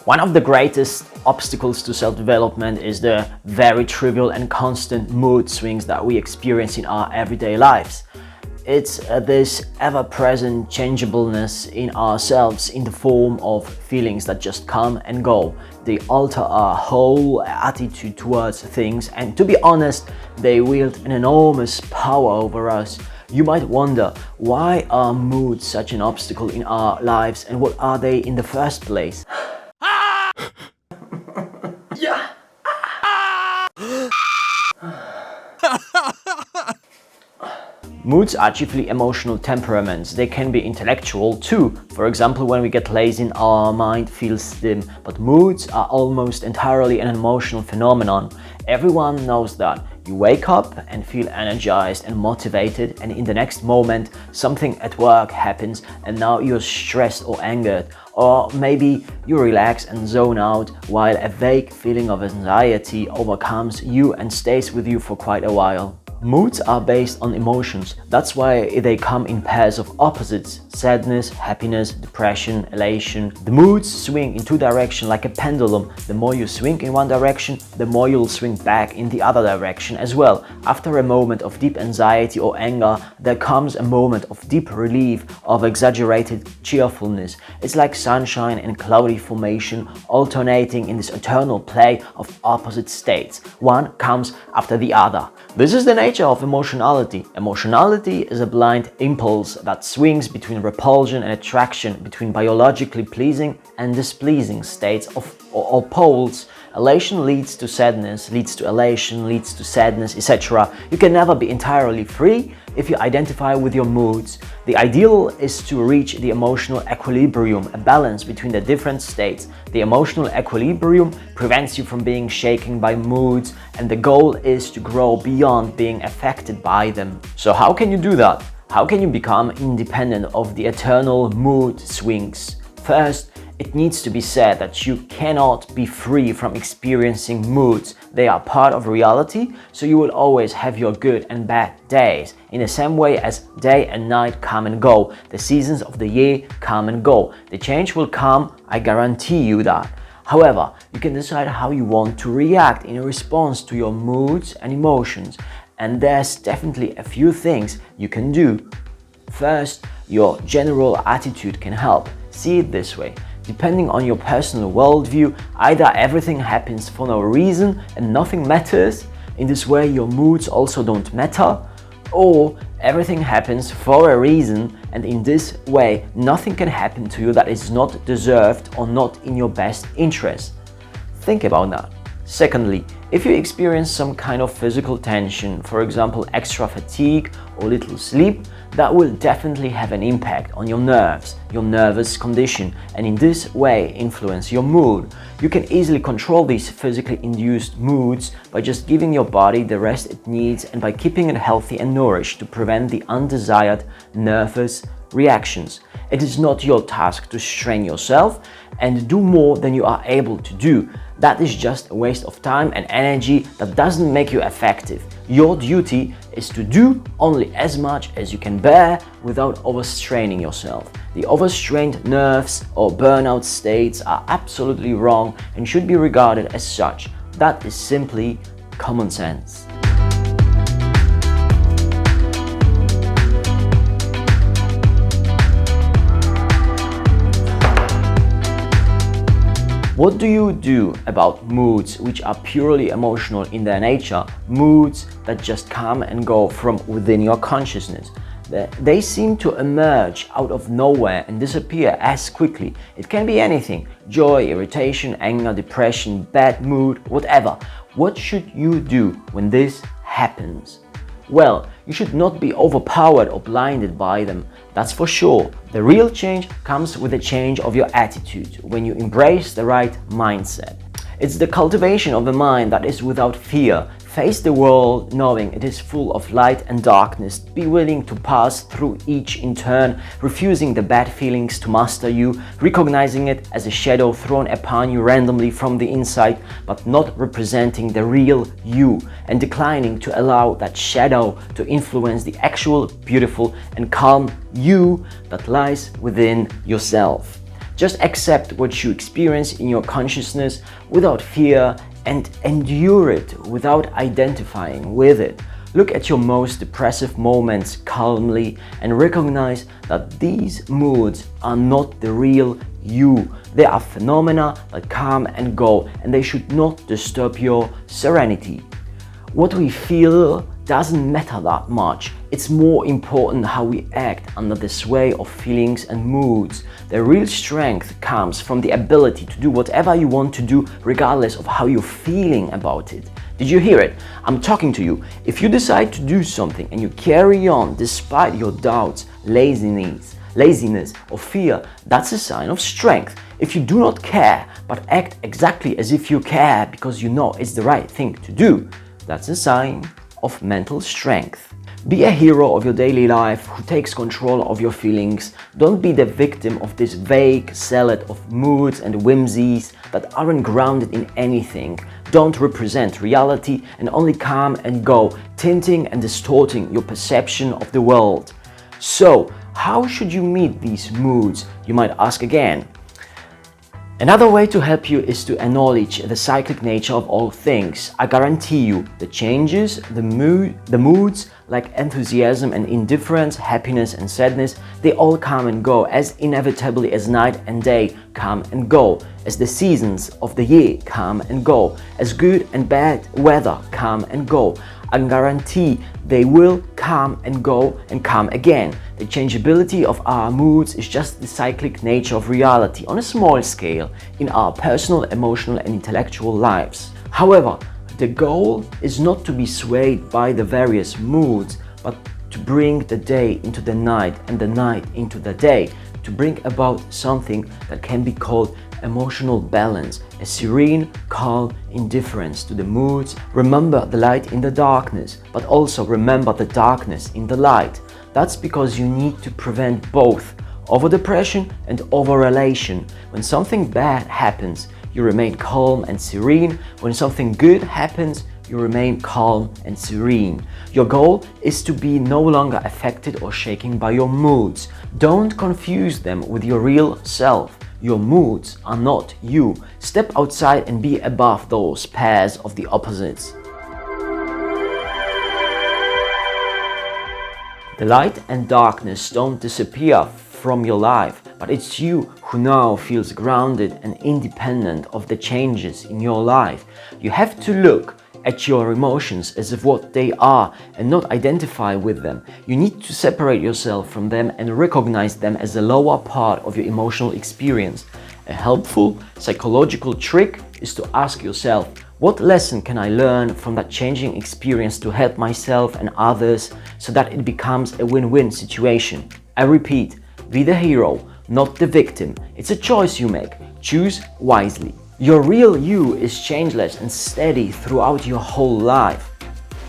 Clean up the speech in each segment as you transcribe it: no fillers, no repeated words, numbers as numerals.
One of the greatest obstacles to self-development is the very trivial and constant mood swings that we experience in our everyday lives. It's this ever-present changeableness in ourselves in the form of feelings that just come and go. They alter our whole attitude towards things, and to be honest, they wield an enormous power over us. You might wonder, why are moods such an obstacle in our lives, and what are they in the first place? Yeah. Moods are chiefly emotional temperaments. They can be intellectual too. For example, when we get lazy and our mind feels dim. But moods are almost entirely an emotional phenomenon. Everyone knows that. You wake up and feel energized and motivated, and in the next moment something at work happens and now you're stressed or angered. Or maybe you relax and zone out while a vague feeling of anxiety overcomes you and stays with you for quite a while. Moods are based on emotions. That's why they come in pairs of opposites: sadness, happiness, depression, elation. The moods swing in two directions like a pendulum. The more you swing in one direction, the more you'll swing back in the other direction as well. After a moment of deep anxiety or anger, there comes a moment of deep relief, of exaggerated cheerfulness. It's like sunshine and cloudy formation alternating in this eternal play of opposite states. One comes after the other. This is the nature of emotionality. Emotionality is a blind impulse that swings between repulsion and attraction, between biologically pleasing and displeasing states or poles. Elation leads to sadness, leads to elation, leads to sadness, etc. You can never be entirely free if you identify with your moods. The ideal is to reach the emotional equilibrium, a balance between the different states. The emotional equilibrium prevents you from being shaken by moods, and the goal is to grow beyond being affected by them. So how can you do that? How can you become independent of the eternal mood swings? First, it needs to be said that you cannot be free from experiencing moods. They are part of reality, so you will always have your good and bad days. In the same way as day and night come and go, the seasons of the year come and go. The change will come, I guarantee you that. However, you can decide how you want to react in response to your moods and emotions. And there's definitely a few things you can do. First, your general attitude can help. See it this way. Depending on your personal worldview, either everything happens for no reason and nothing matters, in this way your moods also don't matter, or everything happens for a reason and in this way nothing can happen to you that is not deserved or not in your best interest. Think about that. Secondly, if you experience some kind of physical tension, for example extra fatigue or little sleep, that will definitely have an impact on your nerves, your nervous condition, and in this way influence your mood. You can easily control these physically induced moods by just giving your body the rest it needs and by keeping it healthy and nourished to prevent the undesired nervous reactions. It is not your task to strain yourself and do more than you are able to do. That is just a waste of time and energy that doesn't make you effective. Your duty is to do only as much as you can bear without overstraining yourself. The overstrained nerves or burnout states are absolutely wrong and should be regarded as such. That is simply common sense. What do you do about moods which are purely emotional in their nature, moods that just come and go from within your consciousness? They seem to emerge out of nowhere and disappear as quickly. It can be anything: joy, irritation, anger, depression, bad mood, whatever. What should you do when this happens? Well, you should not be overpowered or blinded by them, that's for sure. The real change comes with a change of your attitude, when you embrace the right mindset. It's the cultivation of a mind that is without fear. Face the world knowing it is full of light and darkness. Be willing to pass through each in turn, refusing the bad feelings to master you, recognizing it as a shadow thrown upon you randomly from the inside, but not representing the real you, and declining to allow that shadow to influence the actual, beautiful and calm you that lies within yourself. Just accept what you experience in your consciousness without fear and endure it without identifying with it. Look at your most depressive moments calmly and recognize that these moods are not the real you. They are phenomena that come and go, and they should not disturb your serenity. What we feel doesn't matter that much. It's more important how we act under the sway of feelings and moods. The real strength comes from the ability to do whatever you want to do regardless of how you're feeling about it. Did you hear it? I'm talking to you. If you decide to do something and you carry on despite your doubts, laziness or fear, that's a sign of strength. If you do not care but act exactly as if you care because you know it's the right thing to do, that's a sign of mental strength. Be a hero of your daily life who takes control of your feelings. Don't be the victim of this vague salad of moods and whimsies that aren't grounded in anything. Don't represent reality and only come and go, tinting and distorting your perception of the world. So, how should you meet these moods, you might ask again? Another way to help you is to acknowledge the cyclic nature of all things. I guarantee you, the changes, the moods like enthusiasm and indifference, happiness and sadness, they all come and go as inevitably as night and day come and go, as the seasons of the year come and go, as good and bad weather come and go. I guarantee they will come and go and come again. The changeability of our moods is just the cyclic nature of reality on a small scale in our personal, emotional and intellectual lives. However, the goal is not to be swayed by the various moods, but to bring the day into the night and the night into the day, to bring about something that can be called emotional balance, a serene, calm indifference to the moods. Remember the light in the darkness, but also remember the darkness in the light. That's because you need to prevent both over-depression and over-relation. When something bad happens, you remain calm and serene. When something good happens, you remain calm and serene. Your goal is to be no longer affected or shaken by your moods. Don't confuse them with your real self. Your moods are not you. Step outside and be above those pairs of the opposites. The light and darkness don't disappear from your life, but it's you who now feels grounded and independent of the changes in your life. You have to look at your emotions as of what they are and not identify with them. You need to separate yourself from them and recognize them as a lower part of your emotional experience. A helpful psychological trick is to ask yourself, what lesson can I learn from that changing experience to help myself and others so that it becomes a win-win situation? I repeat, be the hero, not the victim. It's a choice you make. Choose wisely. Your real you is changeless and steady throughout your whole life.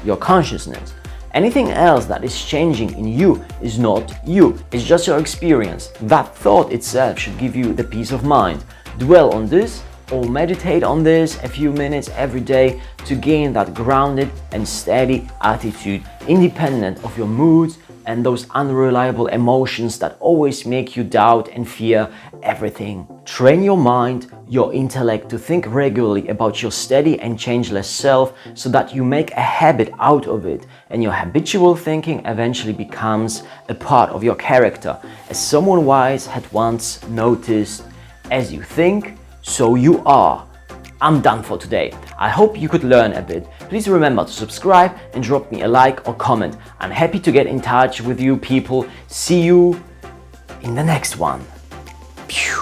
Your consciousness. Anything else that is changing in you is not you. It's just your experience. That thought itself should give you the peace of mind. Dwell on this or meditate on this a few minutes every day to gain that grounded and steady attitude, independent of your moods and those unreliable emotions that always make you doubt and fear everything. Train your mind, your intellect to think regularly about your steady and changeless self so that you make a habit out of it and your habitual thinking eventually becomes a part of your character. As someone wise had once noticed, as you think, so you are. I'm done for today. I hope you could learn a bit. Please remember to subscribe and drop me a like or comment. I'm happy to get in touch with you people. See you in the next one. Phew.